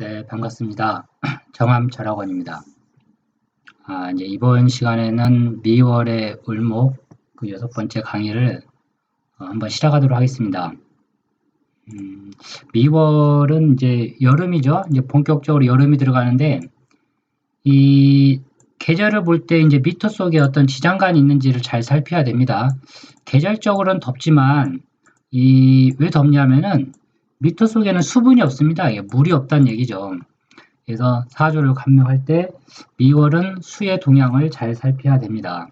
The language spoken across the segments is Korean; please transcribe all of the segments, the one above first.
네, 반갑습니다. 정함철학원입니다. 이제 이번 시간에는 미월의 을목 그 6번째 강의를 한번 시작하도록 하겠습니다. 미월은 이제 여름이죠. 이제 본격적으로 여름이 들어가는데 이 계절을 볼 때 이제 미터 속에 어떤 지장간이 있는지를 잘 살펴야 됩니다. 계절적으로는 덥지만 왜 덥냐면은 미터 속에는 수분이 없습니다. 물이 없다는 얘기죠. 그래서 사주를 감명할 때 미월은 수의 동향을 잘 살펴야 됩니다.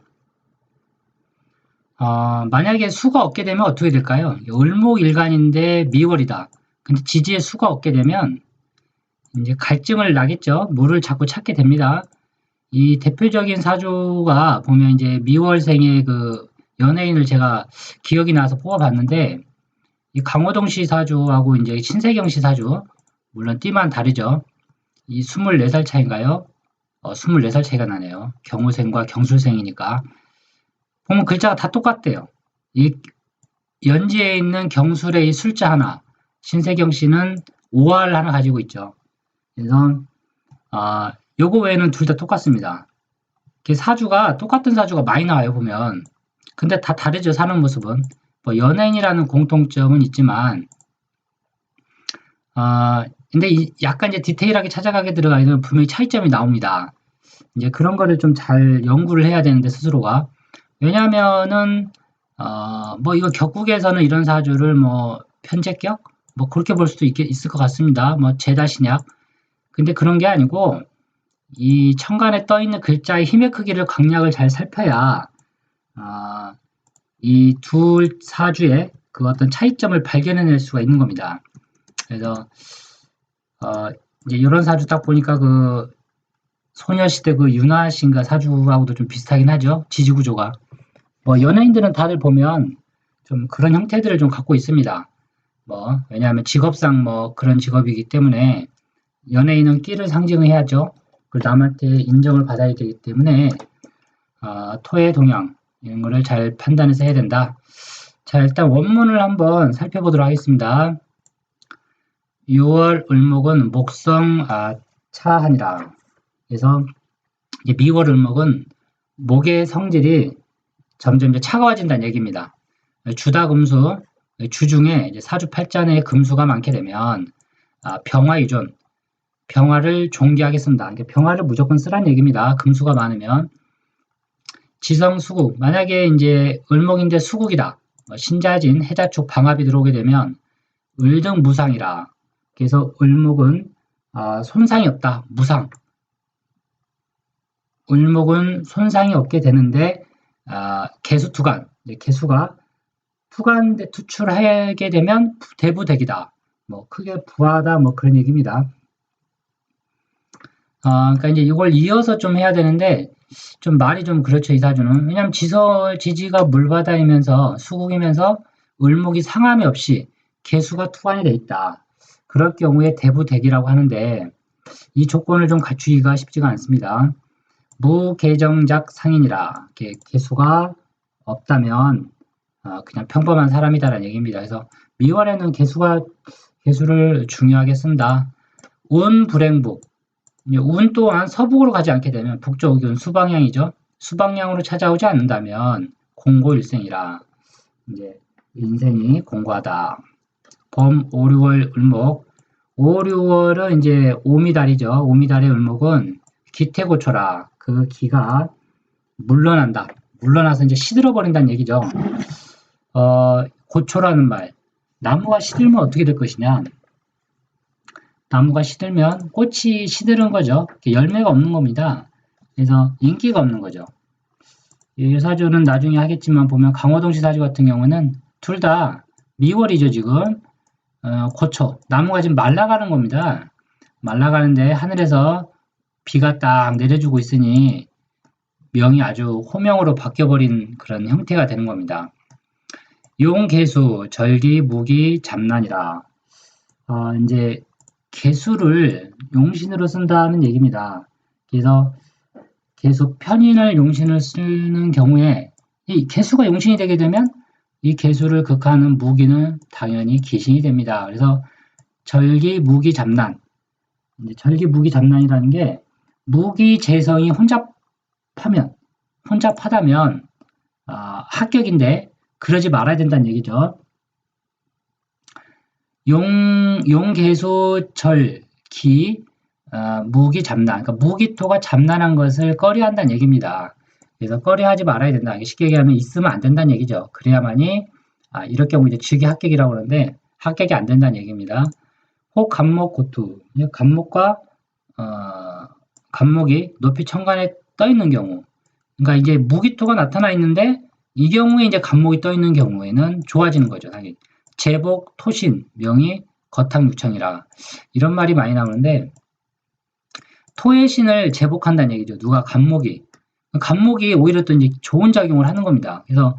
만약에 수가 없게 되면 어떻게 될까요? 을목일간인데 미월이다. 근데 지지에 수가 없게 되면 이제 갈증을 나겠죠. 물을 자꾸 찾게 됩니다. 이 대표적인 사주가 보면 이제 미월생의 그 연예인을 제가 기억이 나서 뽑아봤는데 이 강호동 씨 사주하고 이제 신세경 씨 사주 물론 띠만 다르죠. 이 24살 차인가요? 24살 차이가 나네요. 경우생과 경술생이니까. 보면 글자가 다 똑같대요. 이 연지에 있는 경술의 이 술자 하나, 신세경 씨는 오할 하나 가지고 있죠. 그래서 요거 외에는 둘 다 똑같습니다. 사주가 똑같은 사주가 많이 나와요 보면. 근데 다 다르죠 사는 모습은. 뭐 연예인이라는 공통점은 있지만 근데 약간 이제 디테일하게 찾아가게 들어가면 분명히 차이점이 나옵니다. 이제 그런 거를 좀 잘 연구를 해야 되는데 스스로가. 왜냐면은 뭐 이거 격국에서는 이런 사주를 뭐 편제격 뭐 그렇게 볼 수도 있을 것 같습니다. 뭐 제다신약. 근데 그런 게 아니고 이 천간에 떠 있는 글자의 힘의 크기를 강약을 잘 살펴야 이 둘 사주의 그 어떤 차이점을 발견해낼 수가 있는 겁니다. 그래서 이제 이런 사주 딱 보니까 그 소녀시대 그 윤아 씨인가 사주하고도 좀 비슷하긴 하죠. 지지구조가. 뭐 연예인들은 다들 보면 좀 그런 형태들을 좀 갖고 있습니다. 뭐 왜냐하면 직업상 뭐 그런 직업이기 때문에 연예인은 끼를 상징해야죠. 그리고 남한테 인정을 받아야 되기 때문에 토의 동향 이런 거를 잘 판단해서 해야 된다. 자, 일단 원문을 한번 살펴보도록 하겠습니다. 6월 을목은 목성 차하니라. 그래서 이제 미월 을목은 목의 성질이 점점 이제 차가워진다는 얘기입니다. 주다금수, 주중에 이제 사주 팔자내에 금수가 많게 되면 병화유존, 병화를 존귀하게 쓴다. 그러니까 병화를 무조건 쓰라는 얘기입니다. 금수가 많으면. 지성수국, 만약에 이제 을목인데 수국이다. 신자진, 해자축, 방합이 들어오게 되면 을등무상이라. 그래서 을목은 손상이 없다. 무상. 을목은 손상이 없게 되는데 개수투간, 개수가 투간대 투출하게 되면 대부대기다. 뭐 크게 부하다 뭐 그런 얘기입니다. 그러니까 이제 이걸 이어서 좀 해야 되는데 좀 말이 좀 그렇죠 이 사주는. 왜냐면 지지가 물바다이면서 수국이면서 을목이 상함이 없이 개수가 투간이 돼 있다. 그럴 경우에 대부대기라고 하는데 이 조건을 좀 갖추기가 쉽지가 않습니다. 무개정작 상인이라 개수가 없다면 그냥 평범한 사람이다라는 얘기입니다. 그래서 미월에는 개수를 중요하게 쓴다. 운 불행북. 운 또한 서북으로 가지 않게 되면 북쪽 운 수방향이죠. 수방향으로 찾아오지 않는다면 공고일생이라. 이제 인생이 공고하다. 범 5, 6월 을목. 5, 6월은 이제 오미달이죠. 오미달의 을목은 기태고초라. 그 기가 물러난다. 물러나서 이제 시들어버린다는 얘기죠. 고초라는 말. 나무가 시들면 어떻게 될 것이냐. 나무가 시들면 꽃이 시들은 거죠. 열매가 없는 겁니다. 그래서 인기가 없는 거죠. 이 사주는 나중에 하겠지만 보면 강호동 씨 사주 같은 경우는 둘 다 미월이죠 지금. 고초. 나무가 지금 말라가는 겁니다. 말라가는데 하늘에서 비가 딱 내려주고 있으니 명이 아주 호명으로 바뀌어버린 그런 형태가 되는 겁니다. 용, 개수, 절기, 무기, 잡난이라. 이제 개수를 용신으로 쓴다는 얘기입니다. 그래서 개수 편인을 용신을 쓰는 경우에 이 개수가 용신이 되게 되면 이 개수를 극하는 무기는 당연히 기신이 됩니다. 그래서 절기, 무기, 잡난 이제 절기무기잡난이라는 게 무기재성이 혼잡하다면 합격인데 그러지 말아야 된다는 얘기죠. 용계수절기 무기잡난, 그러니까 무기토가 잡난한 것을 꺼려한다는 얘기입니다. 그래서 꺼려하지 말아야 된다. 쉽게 얘기하면 있으면 안 된다는 얘기죠. 그래야만이 이럴 경우 이제 즉위 합격이라고 그러는데 합격이 안 된다는 얘기입니다. 혹 간목 고투, 간목과 간목이 높이 천간에 떠 있는 경우, 그러니까 이제 무기토가 나타나 있는데 이 경우에 이제 간목이 떠 있는 경우에는 좋아지는 거죠. 당연히 제복, 토신, 명의, 거탕육청이라 이런 말이 많이 나오는데 토의 신을 제복한다는 얘기죠. 누가 간목이 오히려 또 이제 좋은 작용을 하는 겁니다. 그래서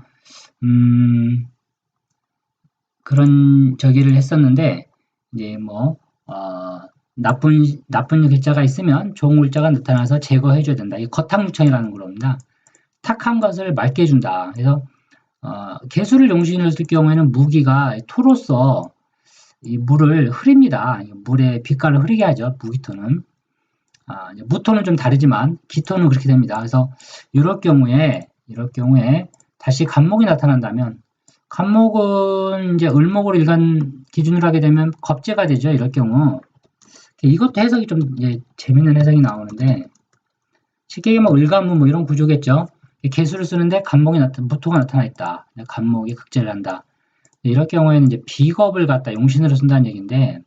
그런 저기를 했었는데 이제 뭐 나쁜 글자가 있으면 좋은 글자가 나타나서 제거해줘야 된다. 이 거탕육청이라는 겁니다. 탁한 것을 맑게 해준다. 그래서 개수를 용신으로 쓸 경우에는 무기가 토로서 이 물을 흐립니다. 물에 빛깔을 흐리게 하죠. 무기토는. 무토는 좀 다르지만 기토는 그렇게 됩니다. 그래서 이럴 경우에 다시 간목이 나타난다면 간목은 이제 을목으로 일간 기준으로 하게 되면 겁재가 되죠. 이럴 경우 이것도 해석이 좀 이제 재밌는 해석이 나오는데 쉽게 얘기하면 을간무 뭐 이런 구조겠죠. 개수를 쓰는데 무토가 나타나 있다. 간목이 극제를 한다. 이럴 경우에는 이제 비겁을 갖다 용신으로 쓴다는 얘기인데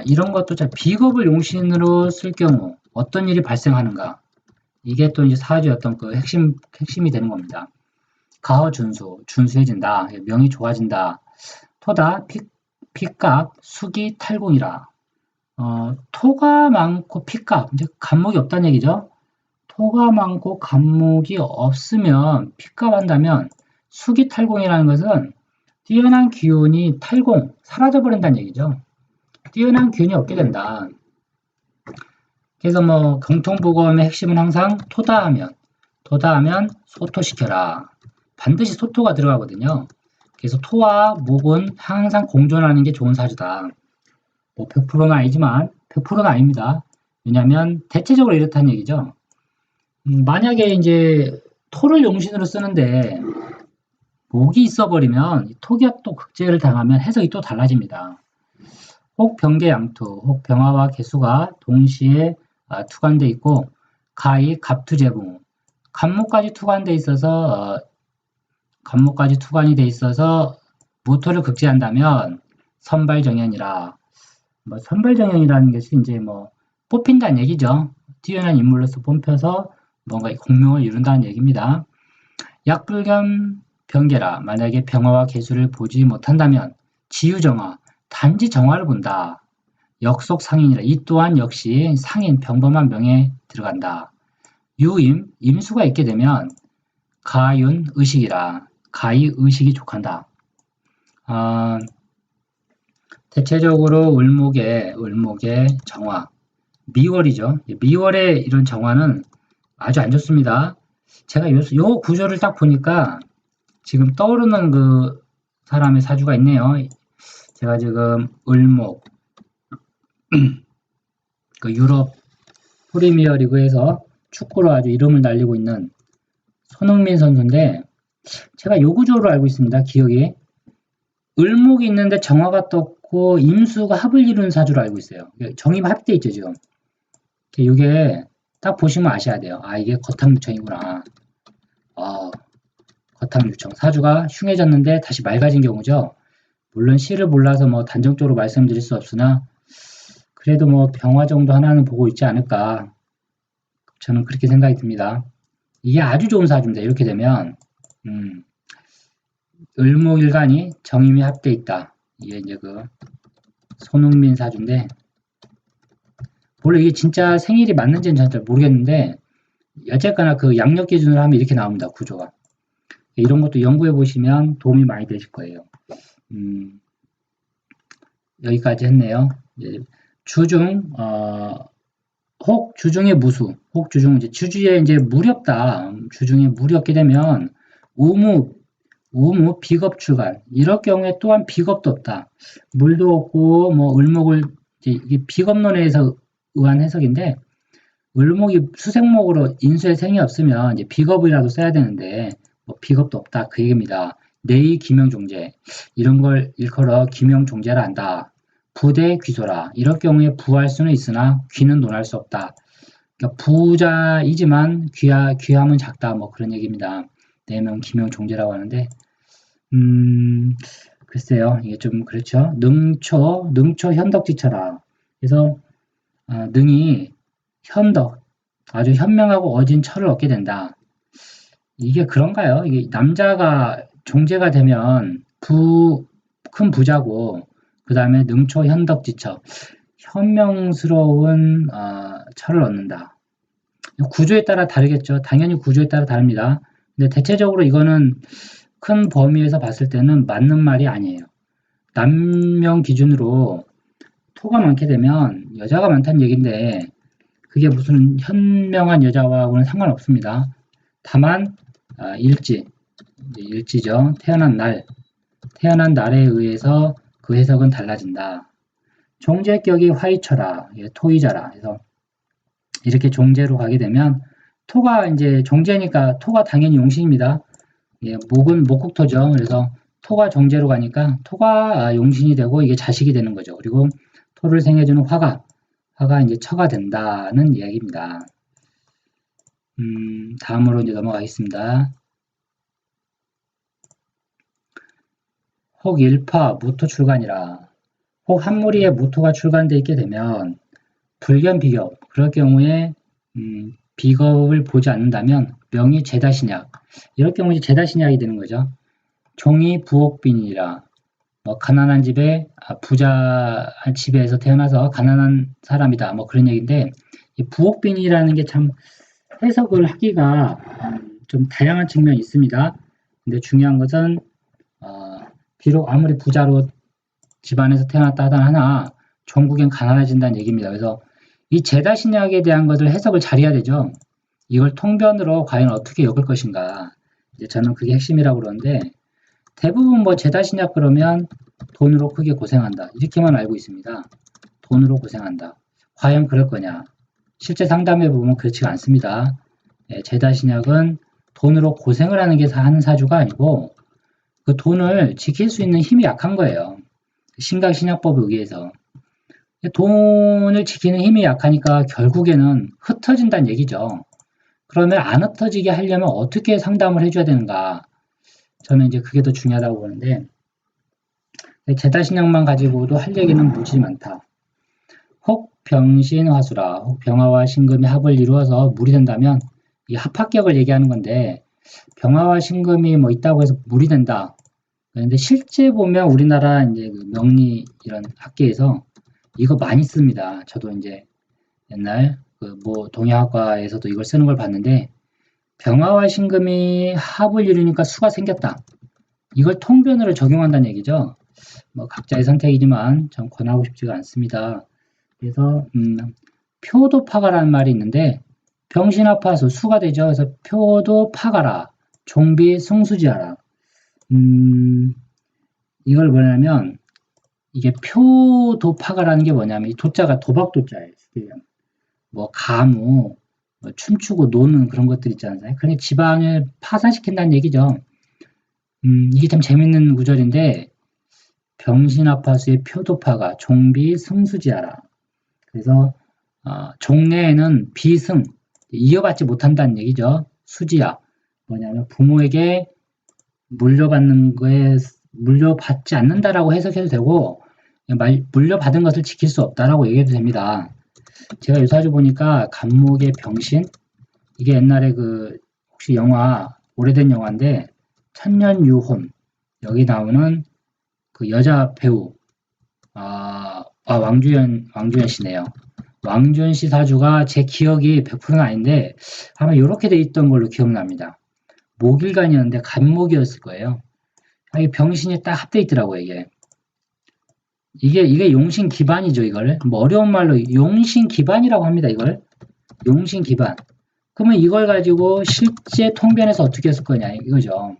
이런 것도 비겁을 용신으로 쓸 경우 어떤 일이 발생하는가? 이게 또 이제 사주의 어떤 그 핵심이 되는 겁니다. 가허 준수해진다. 명이 좋아진다. 토다 핏각 수기 탈공이라. 토가 많고 핏각, 이제 간목이 없다는 얘기죠. 토가 많고 간목이 없으면 핏갑한다면 수기 탈공이라는 것은 뛰어난 기운이 사라져버린다는 얘기죠. 뛰어난 기운이 없게 된다. 그래서 뭐 경통보검의 핵심은 항상 토다하면 소토시켜라. 반드시 소토가 들어가거든요. 그래서 토와 목은 항상 공존하는 게 좋은 사주다. 뭐 100%는 아니지만 100%는 아닙니다. 왜냐하면 대체적으로 이렇다는 얘기죠. 만약에 이제 토를 용신으로 쓰는데 목이 있어버리면 토기가 또 극제를 당하면 해석이 또 달라집니다. 혹 병계양투, 혹 병화와 개수가 동시에 투관돼 있고 가히 갑투재붕, 간목까지 투관돼 있어서 간목까지 투관이 돼 있어서 무토를 극제한다면 선발정연이라. 뭐 선발정연이라는 것이 이제 뭐 뽑힌다는 얘기죠. 뛰어난 인물로서 뽑혀서 뭔가 공명을 이룬다는 얘기입니다. 약불겸 병계라. 만약에 병화와 개수를 보지 못한다면 지유정화, 단지 정화를 본다. 역속상인이라. 이 또한 역시 상인, 평범한 명에 들어간다. 유임, 임수가 있게 되면 가윤, 의식이라. 가히 의식이 족한다. 대체적으로 을목의 정화, 미월이죠. 미월의 이런 정화는 아주 안 좋습니다. 제가 요 구조를 딱 보니까 지금 떠오르는 그 사람의 사주가 있네요. 제가 지금 을목, 그 유럽 프리미어 리그에서 축구로 아주 이름을 날리고 있는 손흥민 선수인데 제가 요 구조로 알고 있습니다. 기억이. 을목이 있는데 정화가 떴고 임수가 합을 이루는 사주로 알고 있어요. 정임 합돼 있죠, 지금. 이게 딱 보시면 아셔야 돼요. 이게 거탕유청이구나. 거탕유청. 사주가 흉해졌는데 다시 맑아진 경우죠. 물론 시를 몰라서 뭐 단정적으로 말씀드릴 수 없으나 그래도 뭐 병화 정도 하나는 보고 있지 않을까. 저는 그렇게 생각이 듭니다. 이게 아주 좋은 사주입니다. 이렇게 되면 을목일간이 정임이 합돼 있다. 이게 이제 그 손흥민 사주인데 물론 이게 진짜 생일이 맞는지는 잘 모르겠는데 어쨌거나 그 양력 기준으로 하면 이렇게 나옵니다. 구조가. 이런 것도 연구해 보시면 도움이 많이 되실 거예요. 여기까지 했네요. 주중, 혹 주중에 무수, 혹 주중, 주주에 이제 물이 없다. 주중에 물이 없게 되면 우무, 비겁 출간. 이럴 경우에 또한 비겁도 없다. 물도 없고, 뭐, 을목을 이게 비겁론에 의한 해석인데, 을목이 수생목으로 인수에 생이 없으면 이제 비겁이라도 써야 되는데, 뭐 비겁도 없다. 그 얘기입니다. 내의 기명종재. 이런 걸 일컬어 기명종재라 한다. 부대 귀소라. 이럴 경우에 부할 수는 있으나 귀는 논할 수 없다. 그러니까 부자이지만 귀함은 작다. 뭐 그런 얘기입니다. 내명 기명종재라고 하는데, 글쎄요. 이게 좀 그렇죠. 능초 현덕지처라. 그래서 능이 현덕, 아주 현명하고 어진 철을 얻게 된다. 이게 그런가요? 이게 남자가 종재가 되면 큰 부자고, 그 다음에 능초 현덕지처, 현명스러운 철을 얻는다. 구조에 따라 다르겠죠. 당연히 구조에 따라 다릅니다. 근데 대체적으로 이거는 큰 범위에서 봤을 때는 맞는 말이 아니에요. 남명 기준으로 토가 많게 되면 여자가 많다는 얘기인데, 그게 무슨 현명한 여자와는 상관없습니다. 다만 일지죠. 태어난 날에 의해서 그 해석은 달라진다. 종재격이 화이처라, 토이자라 해서 이렇게 종재로 가게 되면 토가 이제 종재니까 토가 당연히 용신입니다. 목은 목국토죠. 그래서 토가 종재로 가니까 토가 용신이 되고 이게 자식이 되는 거죠. 그리고 토를 생해주는 화가 이제 처가 된다는 이야기입니다. 다음으로 이제 넘어가겠습니다. 혹 일파 무토 출간이라. 혹 한 무리에 무토가 출간되어 있게 되면 불견 비겁. 그럴 경우에 비겁을 보지 않는다면 명이 제다신약. 이럴 경우 이제 제다신약이 되는 거죠. 종이 부옥빈이라. 뭐 가난한 집에 부자 집에서 태어나서 가난한 사람이다. 뭐 그런 얘기인데 이 부옥빈이라는 게 참 해석을 하기가 좀 다양한 측면이 있습니다. 근데 중요한 것은 비록 아무리 부자로 집안에서 태어났다 하나 종국엔 가난해진다는 얘기입니다. 그래서 이 제다신약에 대한 것을 해석을 잘해야 되죠. 이걸 통변으로 과연 어떻게 엮을 것인가. 이제 저는 그게 핵심이라고 그러는데 대부분 뭐 제다신약 그러면 돈으로 크게 고생한다. 이렇게만 알고 있습니다. 돈으로 고생한다. 과연 그럴 거냐. 실제 상담해 보면 그렇지가 않습니다. 제다신약은 돈으로 고생을 하는 게 하는 사주가 아니고 그 돈을 지킬 수 있는 힘이 약한 거예요. 신각신약법에 의해서. 돈을 지키는 힘이 약하니까 결국에는 흩어진다는 얘기죠. 그러면 안 흩어지게 하려면 어떻게 상담을 해줘야 되는가? 저는 이제 그게 더 중요하다고 보는데 제다신약만 가지고도 할 얘기는 무지 많다. 혹 병신화수라. 혹 병화와 신금이 합을 이루어서 물이 된다면 이 합합격을 얘기하는 건데 병화와 신금이 뭐 있다고 해서 물이 된다. 그런데 실제 보면 우리나라 이제 그 명리 이런 학계에서 이거 많이 씁니다. 저도 이제 옛날 그 뭐 동양학과에서도 이걸 쓰는 걸 봤는데 병화와 신금이 합을 이루니까 수가 생겼다. 이걸 통변으로 적용한다는 얘기죠. 뭐 각자의 선택이지만 전 권하고 싶지가 않습니다. 그래서 표도파가라는 말이 있는데 병신합파수 수가 되죠. 그래서 표도파가라, 종비 성수지하라. 이걸 뭐냐면 이게 표도파가라는 게 뭐냐면 이 도자가 도박도자예요. 뭐 가무, 뭐 춤추고 노는 그런 것들 있잖아요. 그러니까 지방을 파산시킨다는 얘기죠. 이게 참 재밌는 구절인데 병신합파수의 표도파가 종비 승수지하라. 그래서 종래에는 비승, 이어받지 못한다는 얘기죠. 수지야. 뭐냐면 부모에게 물려받는 거에 물려받지 않는다라고 해석해도 되고 물려받은 것을 지킬 수 없다라고 얘기해도 됩니다. 제가 요사주 보니까 간목의 병신 이게 옛날에 그 혹시 영화 오래된 영화인데 천년유혼 여기 나오는 그 여자 배우 왕주현 씨네요. 왕주현 씨 사주가 제 기억이 100%는 아닌데 아마 이렇게 돼 있던 걸로 기억납니다. 목일간이었는데 간목이었을 거예요. 이게 병신이 딱 합돼 있더라고요, 이게 용신 기반이죠, 이걸. 뭐 어려운 말로 용신 기반이라고 합니다, 이걸. 용신 기반. 그러면 이걸 가지고 실제 통변에서 어떻게 했을 거냐, 이거죠.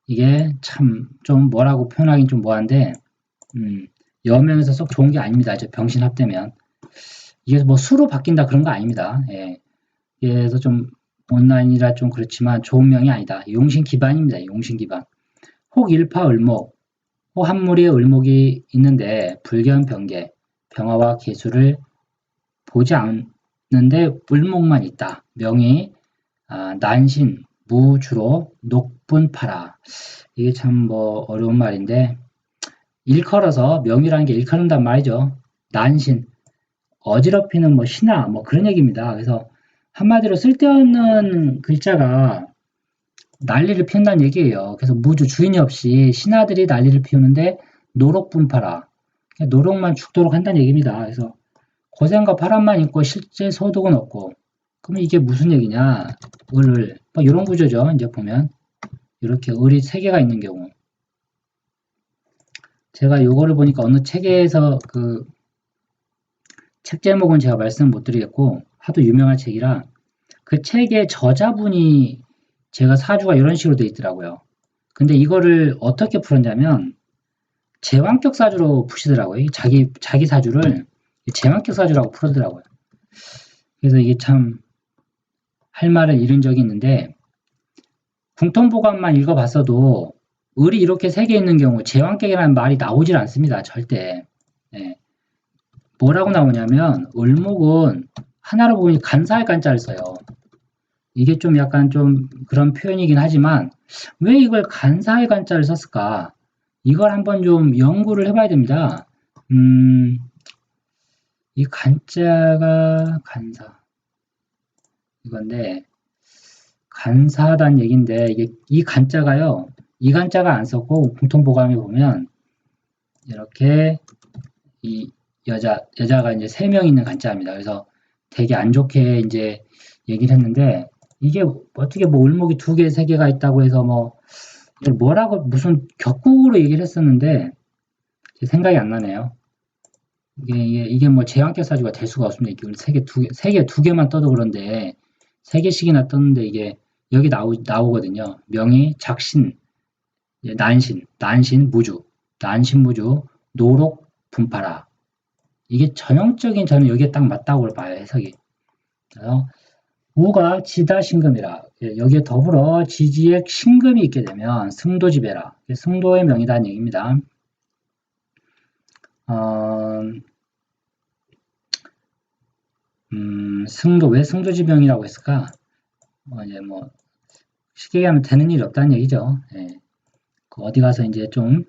이게 참 좀 뭐라고 표현하긴 좀 뭐한데, 여명에서 썩 좋은 게 아닙니다. 저 병신 합되면. 이게 뭐 수로 바뀐다 그런 거 아닙니다. 예. 그래서 좀 온라인이라 좀 그렇지만 좋은 명이 아니다. 용신 기반입니다. 용신 기반. 혹 일파 을목, 혹 한 무리의 을목이 있는데 불견 병계, 병화와 계수를 보지 않는데 을목만 있다. 명이 난신, 무주로, 녹분파라. 이게 참 뭐 어려운 말인데 일컬어서 명이라는 게 일컬는단 말이죠. 난신, 어지럽히는 뭐 신화 뭐 그런 얘기입니다. 그래서 한마디로 쓸데없는 글자가 난리를 피운다는 얘기예요. 그래서 무주 주인이 없이 신하들이 난리를 피우는데 노록분파라. 노록만 죽도록 한다는 얘기입니다. 그래서 고생과 바람만 있고 실제 소득은 없고 그러면 이게 무슨 얘기냐? 을, 뭐 이런 구조죠. 이제 보면 이렇게 을이 세 개가 있는 경우 제가 요거를 보니까 어느 책에서 그 책 제목은 제가 말씀 못 드리겠고 하도 유명한 책이라 그 책의 저자분이 제가 사주가 이런 식으로 돼 있더라고요. 근데 이거를 어떻게 풀었냐면 제왕격 사주로 푸시더라고요. 자기 사주를 제왕격 사주라고 풀더라고요. 그래서 이게 참 할 말을 잃은 적이 있는데 궁통보감만 읽어봤어도 을이 이렇게 세 개 있는 경우 제왕격이라는 말이 나오질 않습니다. 절대. 예. 뭐라고 나오냐면 을목은 하나로 보면 간사할 간자를 써요. 이게 좀 약간 좀 그런 표현이긴 하지만 왜 이걸 간사할 간자를 썼을까? 이걸 한번 좀 연구를 해봐야 됩니다. 이 간자가 간사 이건데 간사하다는 얘기인데 이게 이 간자가요. 이 간자가 안 썼고 공통보감에 보면 이렇게 이 여자가 이제 3명 있는 간자입니다. 그래서 되게 안 좋게 이제 얘기를 했는데 이게 어떻게 뭐 을목이 2개, 3개가 있다고 해서 뭐 뭐라고 무슨 격국으로 얘기를 했었는데 생각이 안 나네요. 이게 뭐 제왕격 사주가 될 수가 없습니다. 이게 세 개, 2개만 떠도 그런데 3개씩이나 떴는데 이게 여기 나오거든요. 명이 작신, 난신, 무주, 노록, 분파라. 이게 전형적인 저는 여기에 딱 맞다고 봐요, 해석이. 그래서 우가 지다 신금이라. 여기에 더불어 지지에 신금이 있게 되면 승도지배라. 승도의 명이라는 얘기입니다. 승도, 왜 승도지병이라고 했을까? 이제 뭐, 쉽게 얘기하면 되는 일이 없다는 얘기죠. 예. 어디 가서 이제 좀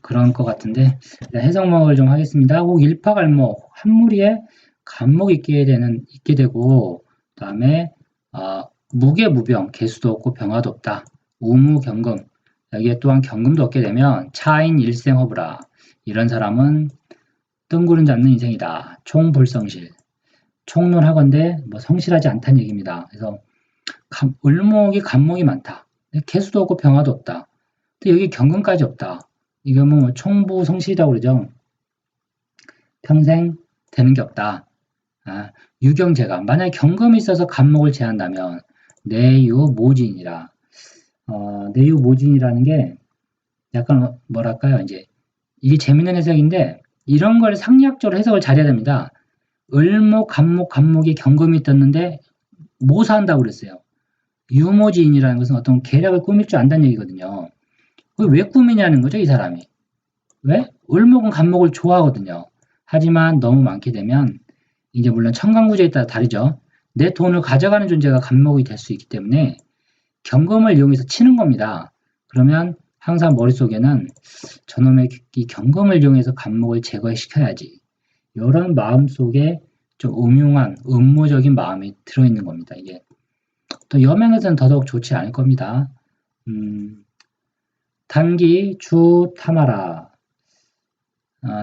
그런 것 같은데, 해석목을 좀 하겠습니다. 혹 일파갈목, 한 무리에 간목이 있게 되고, 그 다음에, 무게무병, 개수도 없고 병화도 없다. 우무경금, 여기에 또한 경금도 얻게 되면 차인 일생허브라. 이런 사람은 뜬구름 잡는 인생이다. 총불성실. 총론하건대 뭐 성실하지 않다는 얘기입니다. 그래서 을목이 간목이 많다. 개수도 없고 병화도 없다. 근데 여기 경금까지 없다. 이거 뭐 총부성실이라고 그러죠. 평생 되는 게 없다. 유경제가 만약에 경금이 있어서 간목을 제한다면 내유모진이라. 내유모진이라는 게 약간 뭐랄까요? 이제 이게 재밌는 해석인데 이런 걸 상리학적으로 해석을 잘해야 됩니다. 을목, 간목이 경금이 떴는데 모사한다고 그랬어요. 유모지인이라는 것은 어떤 계략을 꾸밀 줄 안다는 얘기거든요. 왜 꾸미냐는 거죠, 이 사람이. 왜? 을목은 간목을 좋아하거든요. 하지만 너무 많게 되면 이제 물론 천간구조에 따라 다르죠. 내 돈을 가져가는 존재가 간목이 될 수 있기 때문에 경금을 이용해서 치는 겁니다. 그러면 항상 머릿속에는 저놈의 이 경금을 이용해서 간목을 제거시켜야지. 이런 마음속에 좀 음흉한 음모적인 마음이 들어있는 겁니다. 이게 또 여명에서는 더더욱 좋지 않을 겁니다. 단기 주 타마라.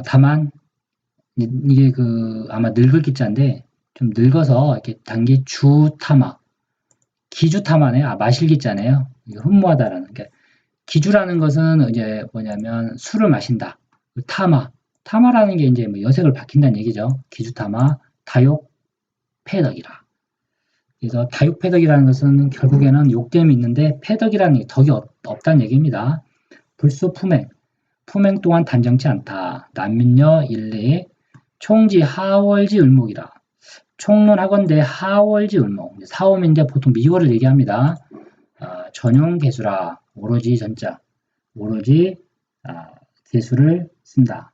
다만 이게 아마 늙을 기자인데 좀 늙어서 이렇게 단기 주 타마, 기주 타마네. 마실 기자네요. 흠모하다라는 게 기주라는 것은 이제 뭐냐면 술을 마신다. 타마라는 게 이제 뭐 여색을 밝힌다는 얘기죠. 기주 타마, 다욕 패덕이라. 그래서 다육패덕이라는 것은 결국에는 욕됨이 있는데 패덕이라는 게 덕이 없다는 얘기입니다. 불수품행, 품행 또한 단정치 않다. 남민여 일리 총지 하월지 을목이라. 총론하건대 하월지 을목. 사오면인데 보통 미월을 얘기합니다. 전용 개수라. 오로지 전자. 오로지 개수를 쓴다.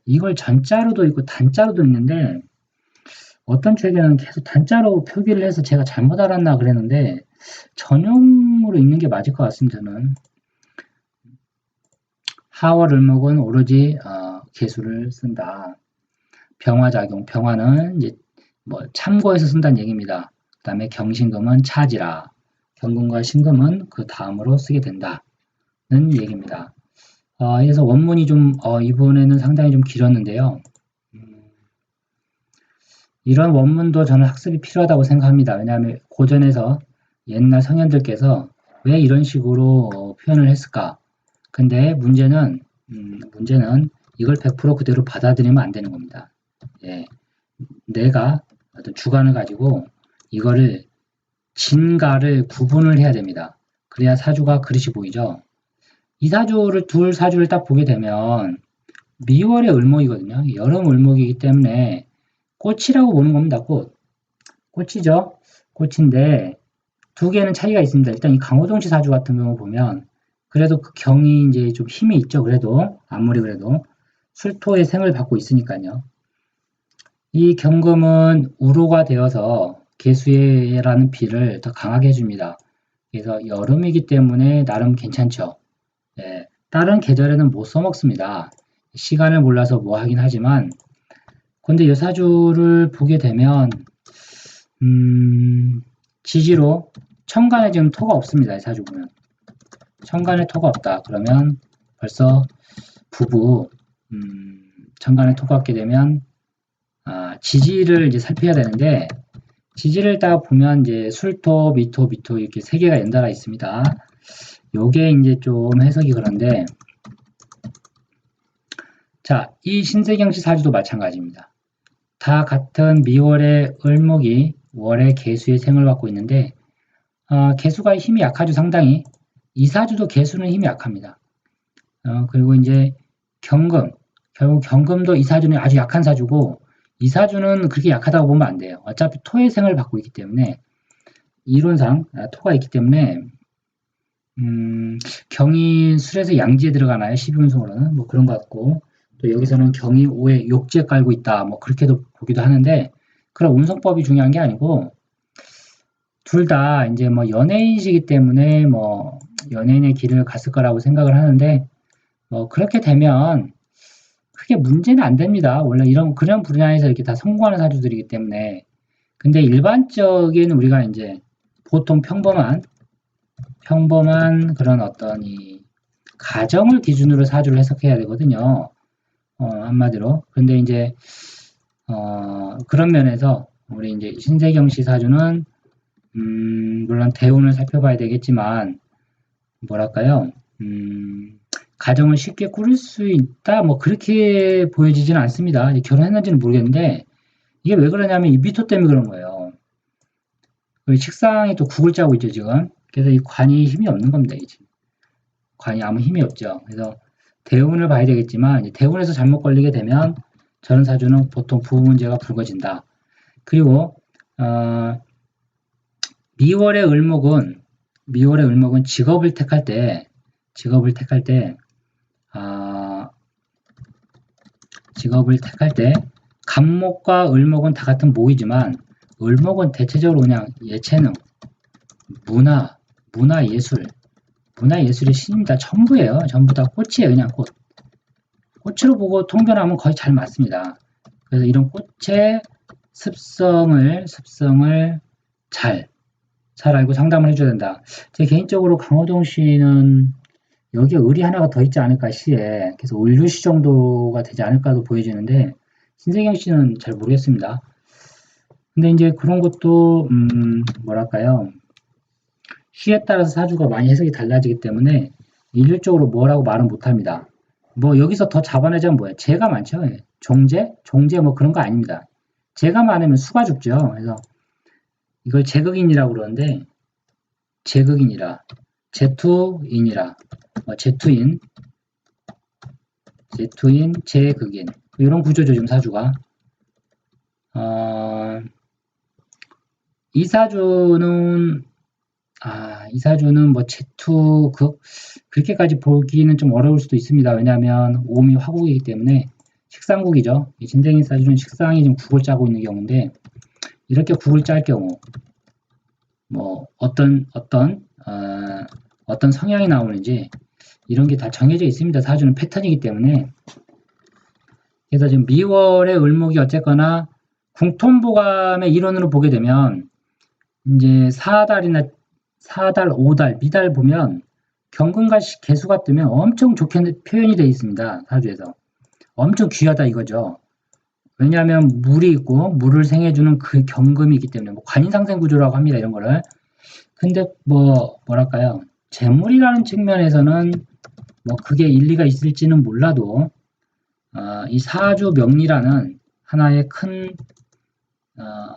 이걸 전자로도 있고 단자로도 있는데 어떤 책에는 계속 단자로 표기를 해서 제가 잘못 알았나 그랬는데 전용으로 읽는 게 맞을 것 같습니다. 저는 하월 을목은 오로지 개수를 쓴다. 병화작용, 병화는 이제 뭐 참고해서 쓴다는 얘기입니다. 그 다음에 경신금은 차지라. 경금과 신금은 그 다음으로 쓰게 된다는 얘기입니다. 그래서 원문이 좀 이번에는 상당히 좀 길었는데요. 이런 원문도 저는 학습이 필요하다고 생각합니다. 왜냐하면 고전에서 옛날 성현들께서 왜 이런 식으로 표현을 했을까? 근데 문제는 이걸 100% 그대로 받아들이면 안 되는 겁니다. 예, 내가 어떤 주관을 가지고 이거를 진가를 구분을 해야 됩니다. 그래야 사주가 그릇이 보이죠. 이 사주를 둘 사주를 딱 보게 되면 미월의 을목이거든요. 여름 을목이기 때문에 꽃이라고 보는 겁니다. 꽃이죠. 꽃인데 두 개는 차이가 있습니다. 일단 이 강호동씨 사주 같은 경우 보면 그래도 그 경이 이제 좀 힘이 있죠. 그래도 아무리 그래도 술토의 생을 받고 있으니까요. 이 경금은 우로가 되어서 개수라는 비를 더 강하게 해줍니다. 그래서 여름이기 때문에 나름 괜찮죠. 예, 다른 계절에는 못 써먹습니다. 시간을 몰라서 뭐 하긴 하지만 근데 이 사주를 보게 되면 지지로 천간에 지금 토가 없습니다. 이 사주 보면 천간에 토가 없다. 그러면 벌써 부부 천간에 토가 없게 되면 지지를 이제 살펴야 되는데 지지를 딱 보면 이제 술토, 미토 이렇게 세 개가 연달아 있습니다. 요게 이제 좀 해석이 그런데 자, 이 신세경씨 사주도 마찬가지입니다. 다 같은 미월의 을목이 월의 개수의 생을 받고 있는데 개수가 힘이 약하죠. 상당히 이 사주도 개수는 힘이 약합니다. 그리고 이제 경금 결국 경금도 이 사주는 아주 약한 사주고 이 사주는 그렇게 약하다고 보면 안 돼요. 어차피 토의 생을 받고 있기 때문에 이론상 토가 있기 때문에 경이 술에서 양지에 들어가나요? 12운송으로는 뭐 그런 것 같고 또 여기서는 경이 오에 욕지에 깔고 있다 뭐 그렇게도 보기도 하는데 그런 운송법이 중요한 게 아니고 둘 다 이제 뭐 연예인이시기 때문에 뭐 연예인의 길을 갔을 거라고 생각을 하는데 뭐 그렇게 되면 크게 문제는 안 됩니다. 원래 그런 분야에서 이렇게 다 성공하는 사주들이기 때문에 근데 일반적인 우리가 이제 보통 평범한 그런 어떤 이 가정을 기준으로 사주를 해석해야 되거든요. 한마디로. 근데 이제 그런 면에서 우리 이제 신세경 씨 사주는 물론 대운을 살펴봐야 되겠지만 뭐랄까요? 가정을 쉽게 꾸릴 수 있다 뭐 그렇게 보여지지는 않습니다. 결혼했는지는 모르겠는데 이게 왜 그러냐면 이 미토 때문에 그런 거예요. 식상이 또 국을 짜고 있죠 지금. 그래서 이 관이 힘이 없는 겁니다. 지금. 관이 아무 힘이 없죠. 그래서 대운을 봐야 되겠지만 대운에서 잘못 걸리게 되면 저런 사주는 보통 부부 문제가 불거진다. 그리고 미월의 을목은 직업을 택할 때 간목과 을목은 다 같은 목이지만 을목은 대체적으로 그냥 예체능, 문화예술의 신입니다. 전부예요. 전부 다 꽃이에요. 그냥 꽃. 꽃으로 보고 통변하면 거의 잘 맞습니다. 그래서 이런 꽃의 습성을 잘 알고 상담을 해줘야 된다. 제 개인적으로 강호동 씨는 여기에 을이 하나가 더 있지 않을까 시에 그래서 을유시 정도가 되지 않을까도 보여지는데 신세경 씨는 잘 모르겠습니다. 근데 이제 그런 것도 뭐랄까요 시에 따라서 사주가 많이 해석이 달라지기 때문에 일률적으로 뭐라고 말은 못합니다. 뭐 여기서 더 잡아내자면 뭐예요? 재가 많죠. 종재 뭐 그런 거 아닙니다. 재가 많으면 수가 죽죠. 그래서 이걸 재극인이라고 그러는데 재극인이라 제투인이라 제투인 Z인, 제극인. 이런 구조죠, 지금 사주가. 이 사주는, 이 사주는 뭐 Z2, 그렇게까지 보기는 좀 어려울 수도 있습니다. 왜냐하면 오미 화국이기 때문에 식상국이죠. 이 진댕이 사주는 식상이 지금 국을 짜고 있는 경우인데, 이렇게 국을 짤 경우, 뭐, 어떤 성향이 나오는지, 이런 게 다 정해져 있습니다. 사주는 패턴이기 때문에. 그래서 지금 미월의 을목이 어쨌거나 궁통보감의 이론으로 보게 되면 이제 4달이나 4달, 5달, 미달 보면 경금과 개수가 뜨면 엄청 좋게 표현이 되어 있습니다. 사주에서. 엄청 귀하다 이거죠. 왜냐하면 물이 있고 물을 생해주는 그 경금이 있기 때문에 뭐 관인상생 구조라고 합니다. 이런 거를. 근데 뭐랄까요. 재물이라는 측면에서는 뭐 그게 일리가 있을지는 몰라도 이 사주 명리라는 하나의 큰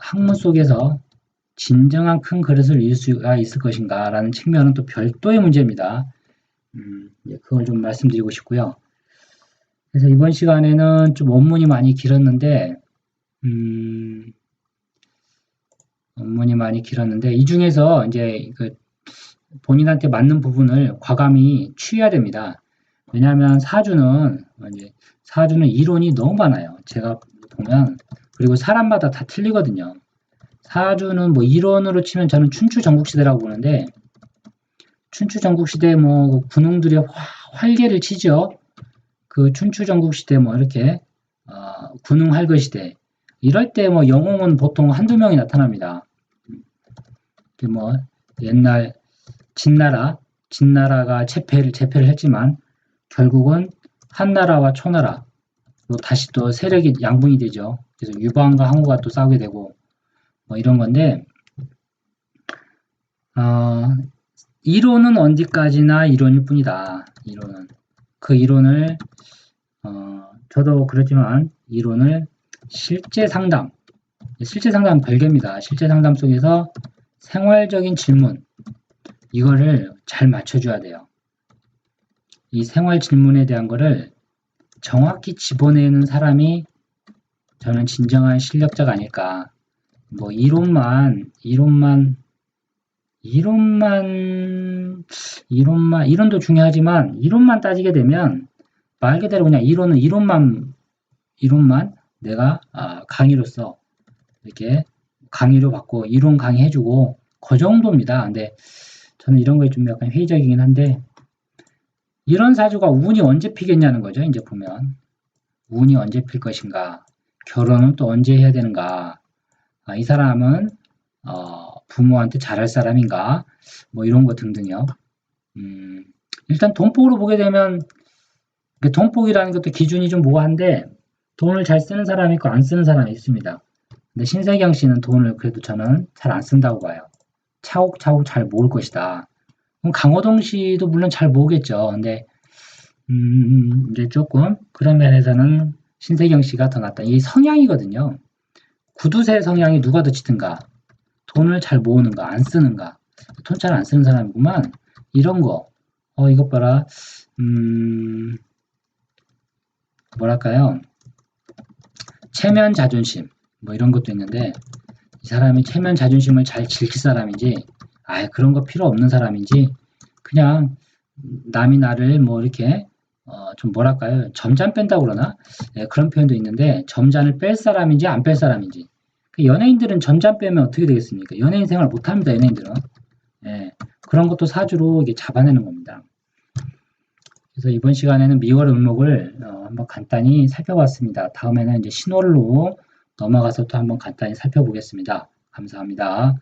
학문 속에서 진정한 큰 그릇을 이룰 수가 있을 것인가 라는 측면은 또 별도의 문제입니다. 그걸 좀 말씀드리고 싶고요. 그래서 이번 시간에는 좀 원문이 많이 길었는데 이 중에서 이제 본인한테 맞는 부분을 과감히 취해야 됩니다. 왜냐하면 사주는 이론이 너무 많아요. 제가 보면 그리고 사람마다 다 틀리거든요. 사주는 뭐 이론으로 치면 저는 춘추 전국시대라고 보는데 춘추 전국시대 뭐 군웅들이 활개를 치죠. 그 춘추 전국시대 뭐 이렇게 군웅 할거시대 이럴 때 뭐 영웅은 보통 한두 명이 나타납니다. 뭐 옛날 진나라가 제패를 했지만 결국은 한나라와 초나라 또 다시 또 세력이 양분이 되죠. 그래서 유방과 항우가 또 싸우게 되고 뭐 이런 건데 이론은 언제까지나 이론일 뿐이다. 이론은 그 이론을 저도 그렇지만 이론을 실제 상담 별개입니다. 실제 상담 속에서 생활적인 질문 이거를 잘 맞춰줘야 돼요. 이 생활 질문에 대한 거를 정확히 집어내는 사람이 저는 진정한 실력자가 아닐까. 뭐 이론도 중요하지만 이론만 따지게 되면 말 그대로 그냥 이론만 내가 강의로서 이렇게 강의로 받고 이론 강의해주고 그 정도입니다. 근데 저는 이런 거에 좀 약간 회의적이긴 한데 이런 사주가 운이 언제 피겠냐는 거죠. 이제 보면 운이 언제 필 것인가, 결혼은 또 언제 해야 되는가, 이 사람은 부모한테 잘할 사람인가, 뭐 이런 거 등등요. 일단 돈복으로 보게 되면 돈복이라는 것도 기준이 좀 모호한데 돈을 잘 쓰는 사람이 있고 안 쓰는 사람이 있습니다. 근데 신세경 씨는 돈을 그래도 저는 잘 안 쓴다고 봐요. 차곡차곡 잘 모을 것이다. 그럼 강호동 씨도 물론 잘 모으겠죠. 근데 이제 조금 그런 면에서는 신세경 씨가 더 낫다. 이 성향이거든요. 구두쇠 성향이 누가 더 짙은가? 돈을 잘 모으는가? 안 쓰는가? 돈 잘 안 쓰는 사람이구만. 이런 거. 이것 봐라. 뭐랄까요? 체면 자존심. 뭐 이런 것도 있는데 이 사람이 체면 자존심을 잘 지킬 사람인지 그런 거 필요 없는 사람인지 그냥 남이 나를 뭐 이렇게 좀 뭐랄까요 점잔 뺀다고 그러나 그런 표현도 있는데 점잔을 뺄 사람인지 안 뺄 사람인지 연예인들은 점잔 빼면 어떻게 되겠습니까? 연예인 생활 못합니다. 연예인들은 그런 것도 사주로 이게 잡아내는 겁니다. 그래서 이번 시간에는 미월 음목을 한번 간단히 살펴봤습니다. 다음에는 이제 신월로 넘어가서 또 한번 간단히 살펴보겠습니다. 감사합니다.